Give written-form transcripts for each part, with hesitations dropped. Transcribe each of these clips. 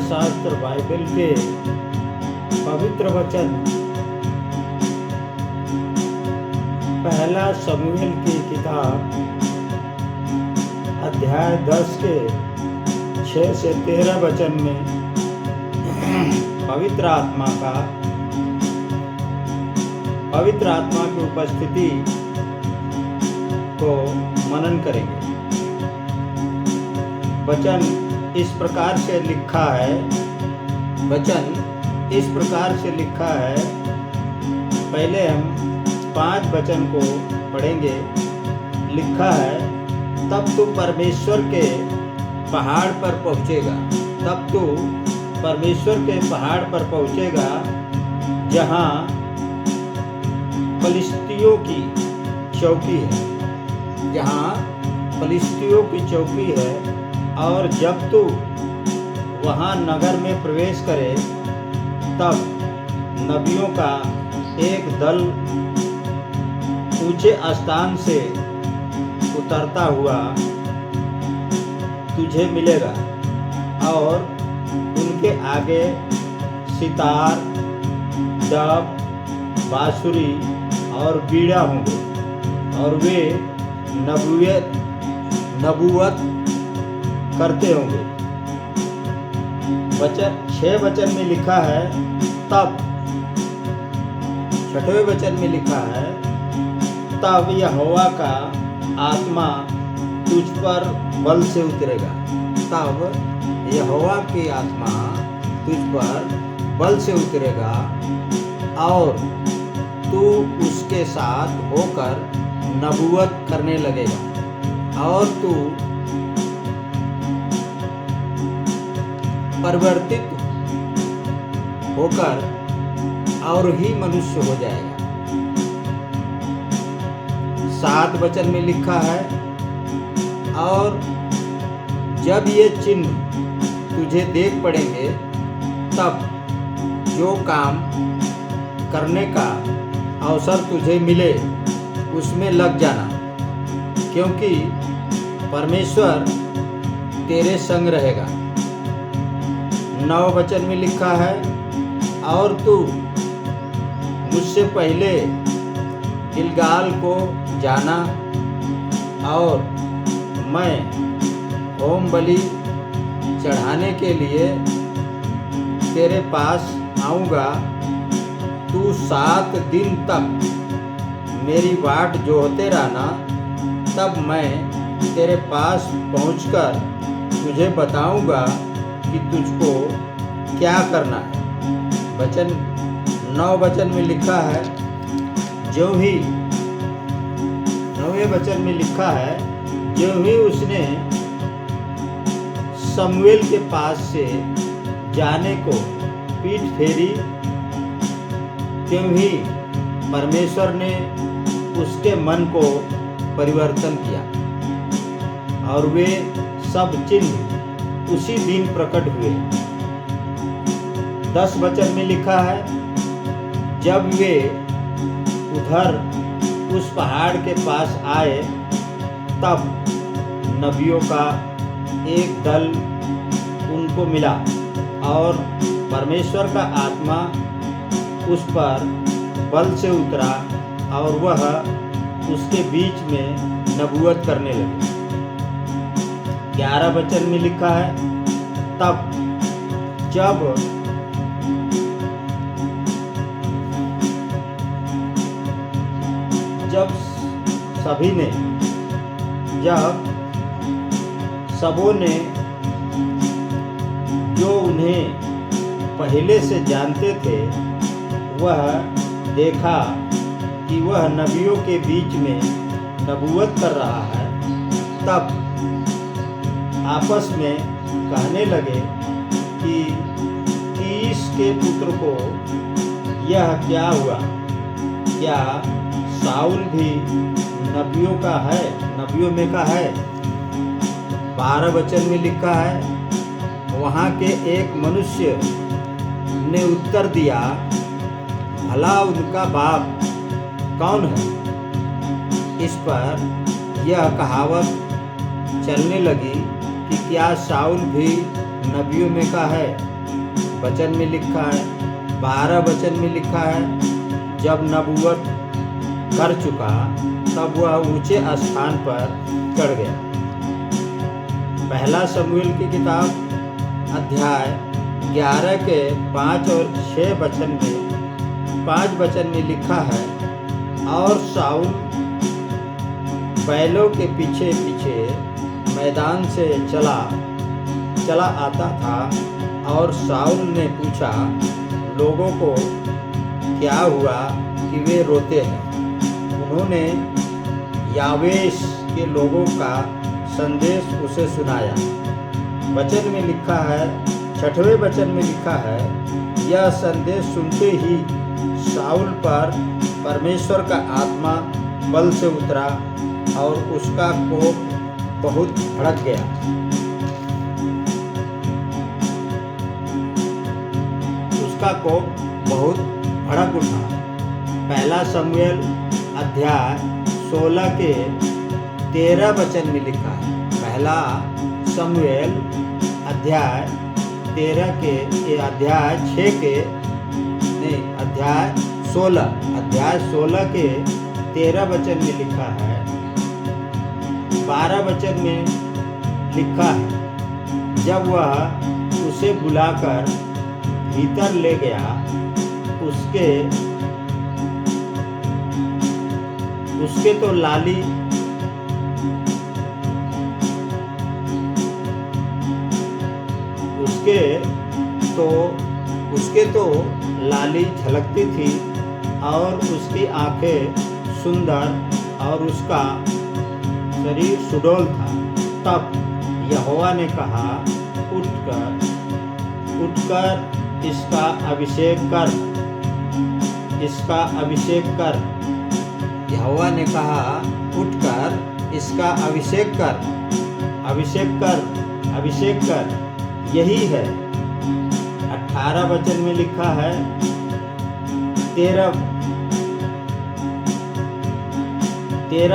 शास्त्र बाइबल के पवित्र वचन पहला शमूएल की किताब अध्याय 10 के 6 से 13 वचन में पवित्र आत्मा की उपस्थिति को मनन करेंगे। वचन इस प्रकार से लिखा है। पहले हम 5 वचन को पढ़ेंगे। लिखा है, तब तू परमेश्वर के पहाड़ पर पहुँचेगा जहाँ फलिस्तियों की चौकी है। और जब तू वहाँ नगर में प्रवेश करे, तब नबियों का एक दल ऊंचे स्थान से उतरता हुआ तुझे मिलेगा और उनके आगे सितार, डब, बांसुरी और बीड़ा होंगे और वे नबूवत करते होंगे। 6 वचन में लिखा है, तब 6वें वचन में लिखा है, तब यहोवा का आत्मा तुझ पर बल से उतरेगा। तब यहोवा की आत्मा तुझ पर बल से उतरेगा और तू उसके साथ होकर नबूवत करने लगेगा और तू परिवर्तित होकर और ही मनुष्य हो जाएगा। 7 वचन में लिखा है, और जब ये चिन्ह तुझे देख पड़ेंगे, तब जो काम करने का अवसर तुझे मिले उसमें लग जाना, क्योंकि परमेश्वर तेरे संग रहेगा। 9 वचन में लिखा है, और तू मुझसे पहले गिलगाल को जाना और मैं होम बलि चढ़ाने के लिए तेरे पास आऊँगा। तू 7 दिन तक मेरी बाट जोहते रहना, तब मैं तेरे पास पहुँचकर तुझे बताऊँगा कि तुझको क्या करना है। 9 वचन में लिखा है, 9वें वचन में लिखा है, जो ही उसने शमूएल के पास से जाने को पीठ फेरी, त्यों ही परमेश्वर ने उसके मन को परिवर्तन किया और वे सब चिन्ह उसी दिन प्रकट हुए। 10 वचन में लिखा है, जब वे उधर उस पहाड़ के पास आए, तब नबियों का एक दल उनको मिला और परमेश्वर का आत्मा उस पर बल से उतरा और वह उसके बीच में नबूवत करने लगे। 11 वचन में लिखा है, तब जब सबों ने जो उन्हें पहले से जानते थे, वह देखा कि वह नबियों के बीच में नबूवत कर रहा है, तब आपस में कहने लगे कि कीश के पुत्र को यह क्या हुआ? क्या शाऊल भी नबियों में का है? 12 वचन में लिखा है, वहाँ के एक मनुष्य ने उत्तर दिया, भला उनका बाप कौन है? इस पर यह कहावत चलने लगी कि क्या शाऊल भी नबियों में का है? वचन में लिखा है, 12 वचन में लिखा है जब नबूवत कर चुका तब वह ऊंचे स्थान पर चढ़ गया। पहला शमूएल की किताब अध्याय 11 के 5 और 6 वचन में 5 वचन में लिखा है, और शाऊल बैलों के पीछे पीछे मैदान से चला आता था, और शाऊल ने पूछा, लोगों को क्या हुआ कि वे रोते हैं? उन्होंने यावेश के लोगों का संदेश उसे सुनाया। वचन में लिखा है, 6वें वचन में लिखा है, यह संदेश सुनते ही शाऊल पर परमेश्वर का आत्मा बल से उतरा और उसका कोप बहुत भड़क गया। उसका कोप बहुत भड़क उठा। पहला शमूएल अध्याय 16 के 13 वचन में लिखा है। पहला शमूएल अध्याय 13 के अध्याय 16 के 13 वचन में लिखा है। 12 वचन में लिखा है, जब वह उसे बुलाकर भीतर ले गया, उसके तो लाली झलकती थी और उसकी आंखें सुंदर और उसका शरीर सुडौल था। तब यहोवा ने कहा, उठकर इसका अभिषेक कर। यहोवा ने कहा, उठकर इसका अभिषेक कर। यही है। 18 वचन में लिखा है, 13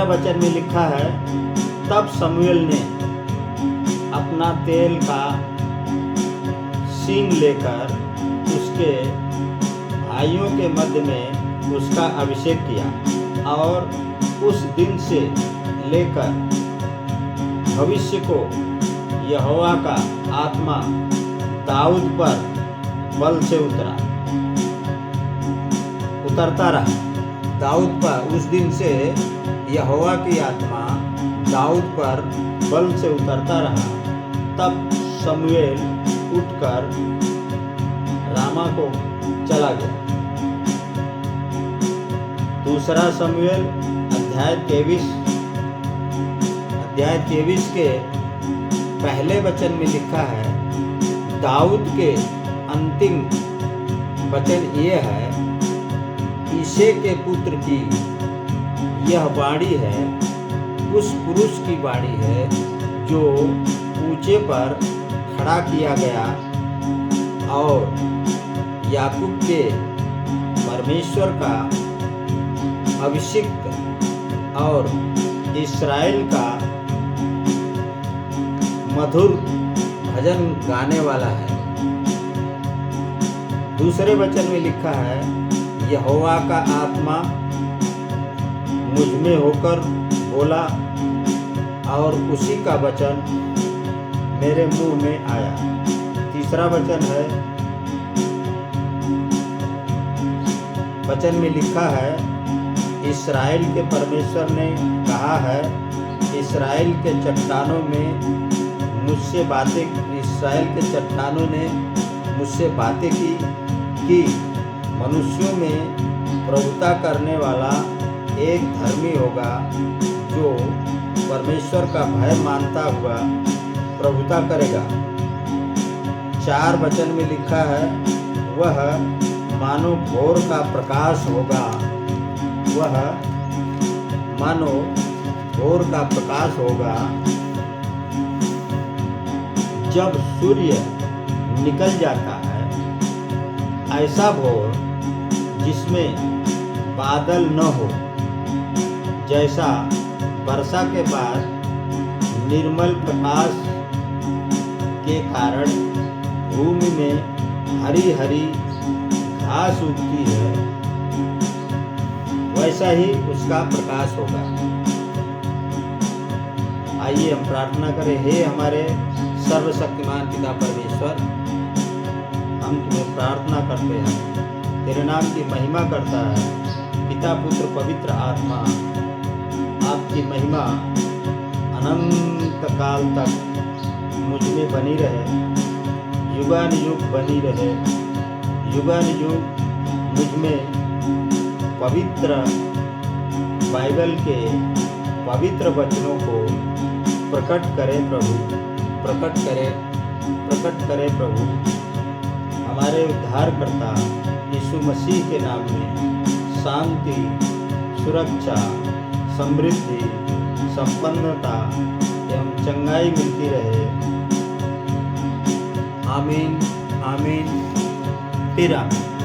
वचन में लिखा है, तब शमूएल ने अपना तेल का सींग लेकर उसके भाइयों के मध्य में उसका अभिषेक किया, और उस दिन से लेकर भविष्य को यहोवा का आत्मा दाऊद पर बल से उतरता रहा। दाऊद पर उस दिन से यहोवा की आत्मा दाऊद पर बल से उतरता रहा। तब शमूएल उठकर रामा को चला गया। दूसरा शमूएल अध्याय 23 के पहले वचन में लिखा है, दाऊद के अंतिम वचन ये है, ईशे के पुत्र की यह वाणी है, उस पुरुष की वाणी है जो ऊंचे पर खड़ा किया गया और याकूब के परमेश्वर का अभिषिक्त और इस्राएल का मधुर भजन गाने वाला है। दूसरे वचन में लिखा है, यहोवा का आत्मा मुझ में होकर बोला और उसी का वचन मेरे मुंह में आया। तीसरा वचन है, वचन में लिखा है, इस्राएल के परमेश्वर ने कहा है, इस्राएल के चट्टानों ने मुझसे बातें की मनुष्यों में प्रभुता करने वाला एक धर्मी होगा जो परमेश्वर का भय मानता हुआ प्रभुता करेगा। 4 वचन में लिखा है, वह मानो भोर का प्रकाश होगा। वह मानो भोर का प्रकाश होगा जब सूर्य निकल जाता है, ऐसा भोर जिसमें बादल न हो, जैसा वर्षा के बाद निर्मल प्रकाश के कारण भूमि में हरी हरी घास उगती है, वैसा ही उसका प्रकाश होगा। आइए हम प्रार्थना करें। हे हमारे सर्वशक्तिमान पिता परमेश्वर, हम तुम्हें प्रार्थना करते हैं, तेरे नाम की महिमा करता है। पिता पुत्र पवित्र आत्मा, आपकी महिमा अनंत काल तक मुझ में बनी रहे, युगानुयुग बनी रहे। युगानुयुग मुझ में पवित्र बाइबल के पवित्र वचनों को प्रकट करे प्रभु, प्रकट करे प्रभु। हमारे उद्धारकर्ता यीशु मसीह के नाम में शांति, सुरक्षा, समृद्धि, संपन्नता एवं चंगाई मिलती रहे। आमीन, आमीन, फिर आमीन।